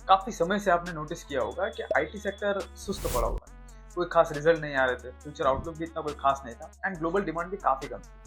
काफी समय से आपने नोटिस किया होगा कि आईटी सेक्टर सुस्त पड़ा हुआ है। कोई खास रिजल्ट नहीं आ रहे थे, फ्यूचर आउटलुक भी इतना कोई खास नहीं था एंड ग्लोबल डिमांड भी काफी कम थी।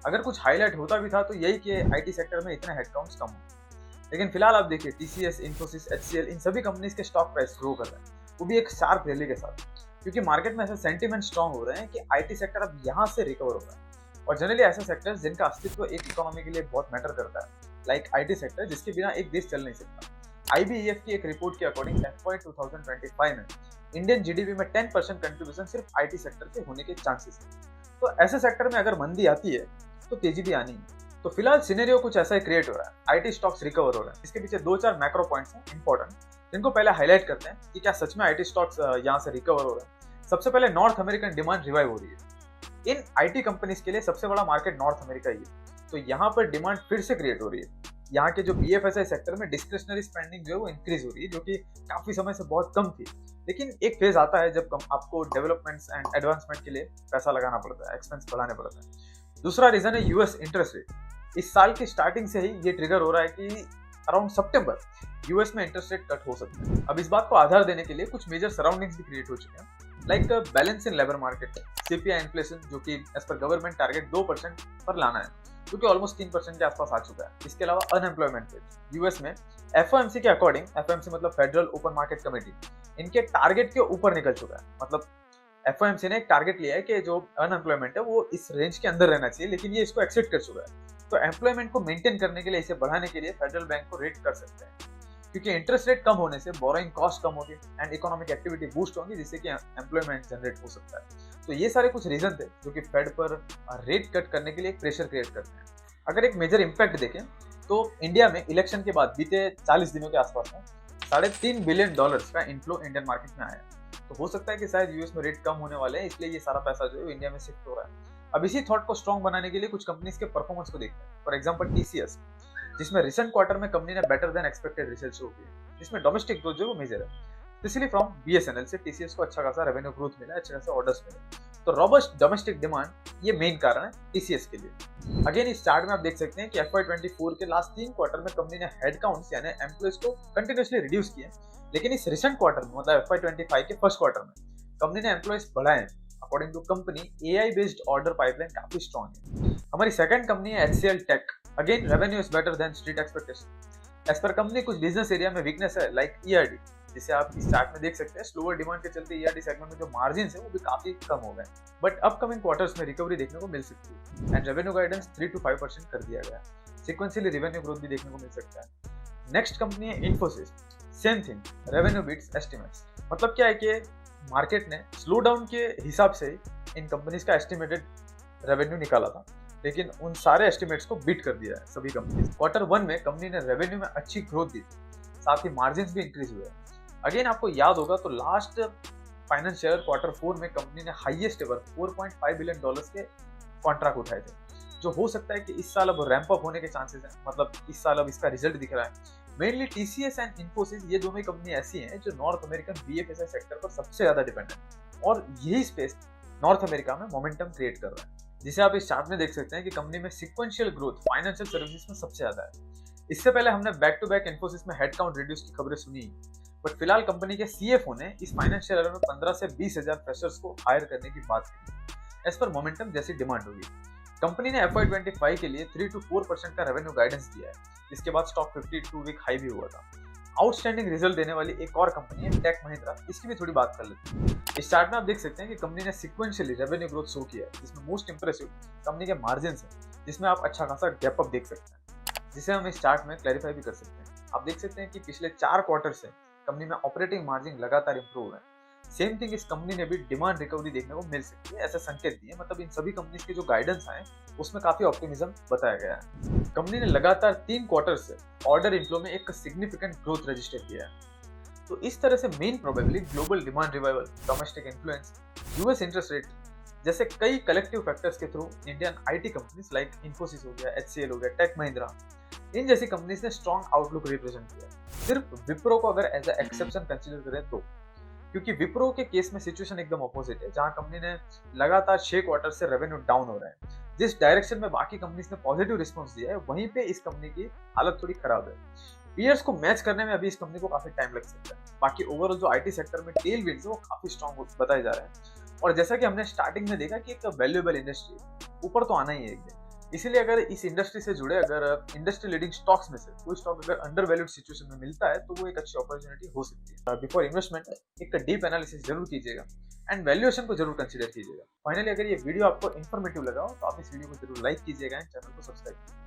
अगर कुछ हाईलाइट होता भी था तो यही कि आईटी सेक्टर में इतने हेडकाउंट्स कम हो। लेकिन फिलहाल आप देखिए टीसीएस, इन्फोसिस, एचसीएल इन सभी कंपनीज के स्टॉक प्राइस ग्रो कर रहे हैं, वो भी एक शार्प रैली के साथ, क्योंकि मार्केट में ऐसे सेंटीमेंट स्ट्रांग हो रहे हैं कि आईटी सेक्टर अब यहाँ से रिकवर होगा। और जनरली ऐसे सेक्टर्स जिनका अस्तित्व एक इकोनॉमी के लिए बहुत मैटर करता है, लाइक आईटी सेक्टर, जिसके बिना एक देश चल नहीं सकता। आईबीईएफ की एक रिपोर्ट के अकॉर्डिंग FY 2025 में इंडियन जीडीपी में 10% कंट्रीब्यूशन सिर्फ आईटी सेक्टर के होने के चांसेस है। तो ऐसे सेक्टर में अगर मंदी आती है तो तेजी भी आनी है। तो फिलहाल सिनेरियो कुछ ऐसा ही क्रिएट हो रहा है, आईटी स्टॉक्स रिकवर हो रहे हैं। इसके पीछे 2-4 मैक्रो पॉइंट्स हैं इंपॉर्टेंट, जिनको पहले हाईलाइट करते हैं कि क्या सच में आईटी स्टॉक्स यहाँ से रिकवर हो रहे हैं। सबसे पहले नॉर्थ अमेरिकन डिमांड रिवाइव हो रही है। इन आईटी कंपनीज के लिए सबसे बड़ा मार्केट नॉर्थ अमेरिका ही है, तो यहाँ पर डिमांड फिर से क्रिएट हो रही है। यहाँ के जो बीएफएसआई सेक्टर में डिस्क्रिशनरी स्पेंडिंग जो है वो इंक्रीज हो रही है, जो कि काफी समय से बहुत कम थी। लेकिन एक फेज आता है जब आपको डेवलपमेंट्स एंड एडवांसमेंट के लिए पैसा लगाना पड़ता है, एक्सपेंस बढ़ाने पड़ता है। दूसरा रीजन है यूएस इंटरेस्ट रेट। इस साल की स्टार्टिंग से ही ये ट्रिगर हो रहा है कि अराउंड सितंबर यूएस में इंटरेस्ट रेट कट हो सकते हैं। अब इस बात को आधार देने के लिए कुछ मेजर सराउंडिंग्स भी क्रिएट हो चुके हैं, like balance in labour market, CPI inflation, जो कि एज पर गवर्नमेंट टारगेट 2% पर लाना है, जो कि ऑलमोस्ट 3% के आसपास आ चुका है। इसके अलावा अनएम्प्लॉयमेंट रेट यूएस में एफओएमसी के अकॉर्डिंग, एफओएमसी मतलब फेडरल ओपन मार्केट कमेटी, इनके टारगेट के ऊपर निकल चुका है। मतलब एफओएमसी ने एक टारगेट लिया है कि जो अनएम्प्लॉयमेंट है वो इस रेंज के अंदर रहना चाहिए, लेकिन ये इसको एक्सेप्ट कर चुका है। तो एम्प्लॉयमेंट को मेंटेन करने के लिए, इसे बढ़ाने के लिए फेडरल बैंक को रेट कर सकते हैं, क्योंकि इंटरेस्ट रेट कम होने से बोरोइंग कॉस्ट कम होगी एंड इकोनॉमिक एक्टिविटी बूस्ट होगी, जिससे कि एम्प्लॉयमेंट जनरेट हो सकता है। तो ये सारे कुछ रीजन थे जो कि फेड पर रेट कट करने के लिए प्रेशर क्रिएट करते हैं। अगर एक मेजर इंपैक्ट देखें तो इंडिया में इलेक्शन के बाद बीते 40 दिनों के आसपास में $3.5 बिलियन का इनफ्लो इंडियन मार्केट में आया है। तो हो सकता है कि शायद यूएस में रेट कम होने वाले हैं, इसलिए ये सारा पैसा जो है इंडिया में शिफ्ट हो रहा है। अब इसी थॉट को स्ट्रॉन्ग बनाने के लिए कुछ कंपनीज के परफॉर्मेंस को देखते हैं। फॉर एग्जांपल टीसीएस, जिसमें रिसेंट क्वार्टर में कंपनी ने better than expected result show किए, जिसमें डोमेस्टिक ग्रोथ जो वो मेजर है। स्पेशली फ्रॉम बीएसएनएल से टीसीएस को अच्छा खासा रेवेन्यू ग्रोथ मिला, अच्छे खासे ऑर्डर्स मिले। तो रॉबस्ट डोमेस्टिक डिमांड ये मेन कारण है टीसीएस के लिए। अगेन इस चार्ट में आप देख सकते हैं कि FY 24 के लास्ट 3 क्वार्टर में कंपनी ने हेड काउंट्स यानी एम्प्लॉइज को कंटिन्यूअसली रिड्यूस किए, लेकिन इस रिसेंट क्वार्टर में मतलब FY 25 के फर्स्ट क्वार्टर में कंपनी ने एम्प्लॉइज बढ़ाए। According to company, AI based order pipeline काफी स्ट्रॉन्ग है। हमारी सेकंड कंपनी है HCL tech. Again revenue is better than street expectation. Edge पर कंपनी कुछ बिजनेस एरिया में वीकनेस है, लाइक ईआरडी, जिसे आप इस चार्ट में देख सकते हैं। स्लोअर डिमांड के चलते ईआरडी सेगमेंट में जो मार्जिन है वो भी काफी कम हो गए, बट अपकमिंग क्वार्टर्स में रिकवरी देखने को मिल सकती है एंड रेवेन्यू गाइडेंस 3 to 5% कर दिया गया है। सीक्वेंशियली रेवेन्यू ग्रोथ भी देखने को मिल सकता है। नेक्स्ट कंपनी है Infosys. Same thing, revenue beats estimates. मतलब क्या है कि मार्केट ने स्लो डाउन के हिसाब से इन कंपनीज का एस्टिमेटेड रेवेन्यू निकाला था, लेकिन उन सारे एस्टिमेट्स को बीट कर दिया है सभी कंपनी। क्वार्टर 1 में कंपनी ने रेवेन्यू में अच्छी ग्रोथ दी, साथ ही मार्जिन भी इंक्रीज हुए। अगेन आपको याद होगा तो लास्ट फाइनेंशियल क्वार्टर 4 में कंपनी ने हाईएस्ट एवर $4.5 बिलियन के कॉन्ट्रैक्ट उठाए थे, जो हो सकता है कि इस साल अब रैंप अप होने के चांसेस हैं। मतलब इस साल अब इसका रिजल्ट दिख रहा है। मेनली टीसीएस एंड इन्फोसिस, ये दोनों कंपनी ऐसी हैं जो नॉर्थ अमेरिकन बीएफएसआई सेक्टर पर सबसे ज्यादा डिपेंडेंट है, और यही स्पेस नॉर्थ अमेरिका में मोमेंटम क्रिएट कर रहा है, जिसे आप इस चार्ट में देख सकते हैं कि कंपनी में सिक्वेंशियल ग्रोथ फाइनेंशियल सर्विसेज में सबसे ज्यादा है। इससे पहले हमने बैक टू बैक इन्फोसिस में हेडकाउंट रिड्यूस की खबरें सुनी, बट फिलहाल कंपनी के सीएफओ ने इस फाइनेंशियल ईयर में 15 से 20 हजार फ्रेशर्स को हायर करने की बात की, एज पर मोमेंटम जैसी डिमांड होगी। कंपनी ने FY 25 के लिए 3 to 4% का रेवेन्यू गाइडेंस दिया है, जिसके बाद स्टॉक 52 वीक हाई भी हुआ था। आउटस्टैंडिंग रिजल्ट देने वाली एक और कंपनी है टेक महिंद्रा, इसकी भी थोड़ी बात कर लेते हैं। इस चार्ट में आप देख सकते हैं कि कंपनी ने सिक्वेंशियली रेवेन्यू ग्रोथ शो किया है, जिसमें मोस्ट इंप्रेसिव कंपनी के मार्जिन है, जिसमें आप अच्छा खासा गैप अप देख सकते हैं, जिसे हम इस चार्ट में क्लैरिफाई भी कर सकते हैं। आप देख सकते हैं कि पिछले 4 क्वार्टर से कंपनी में ऑपरेटिंग मार्जिन लगातार इंप्रूव है। सेम थिंग इस कंपनी ने भी डिमांड रिकवरी देखने को मिल सकती है, ऐसे संकेत दिए। मतलब इन सभी कंपनीज के जो गाइडेंस आए उसमें काफी ऑप्टिमिज्म बताया गया है। कंपनी ने लगातार 3 क्वार्टर से ऑर्डर इनफ्लो में एक सिग्निफिकेंट ग्रोथ रजिस्टर किया है। तो इस तरह से main probably global demand revival, domestic influence, US interest rate जैसे कई कलेक्टिव फैक्टर्स के through Indian IT companies like Infosys हो गया, एचसीएल हो गया, टेक महिंद्रा, इन जैसी कंपनीज ने स्ट्रॉन्ग आउटलुक रिप्रेजेंट किया। सिर्फ विप्रो को अगर एज ए एक्सेप्शन कंसीडर करें तो, क्योंकि विप्रो के केस में सिचुएशन एकदम ऑपोजिट है, जहां कंपनी ने लगातार 6 क्वार्टर से रेवेन्यू डाउन हो रहा है। जिस डायरेक्शन में बाकी कंपनीज ने पॉजिटिव रिस्पांस दिया है, वहीं पे इस कंपनी की हालत थोड़ी खराब है। पीयर्स को मैच करने में अभी इस कंपनी को काफी टाइम लग सकता है। बाकी ओवरऑल जो आईटी सेक्टर में टेल विंड्स है वो काफी स्ट्रॉन्ग बताए जा रहे हैं। और जैसा कि हमने स्टार्टिंग में देखा कि एक वैल्यूएबल इंडस्ट्री ऊपर तो आना ही है एक दिन। इसीलिए अगर इस इंडस्ट्री से जुड़े अगर इंडस्ट्री लीडिंग स्टॉक्स में से कोई स्टॉक अगर अंडर वैल्यूड सिचुएशन में मिलता है तो वो एक अच्छी अपॉर्चुनिटी हो सकती है। बिफोर इन्वेस्टमेंट एक डीप एनालिसिस जरूर कीजिएगा एंड वैल्यूएशन को जरूर कंसीडर कीजिएगा। फाइनली अगर ये वीडियो आपको इन्फॉर्मेटिव लगा हो तो आप इस वीडियो को जरूर लाइक कीजिएगा एंड चैनल को सब्सक्राइब कीजिएगा।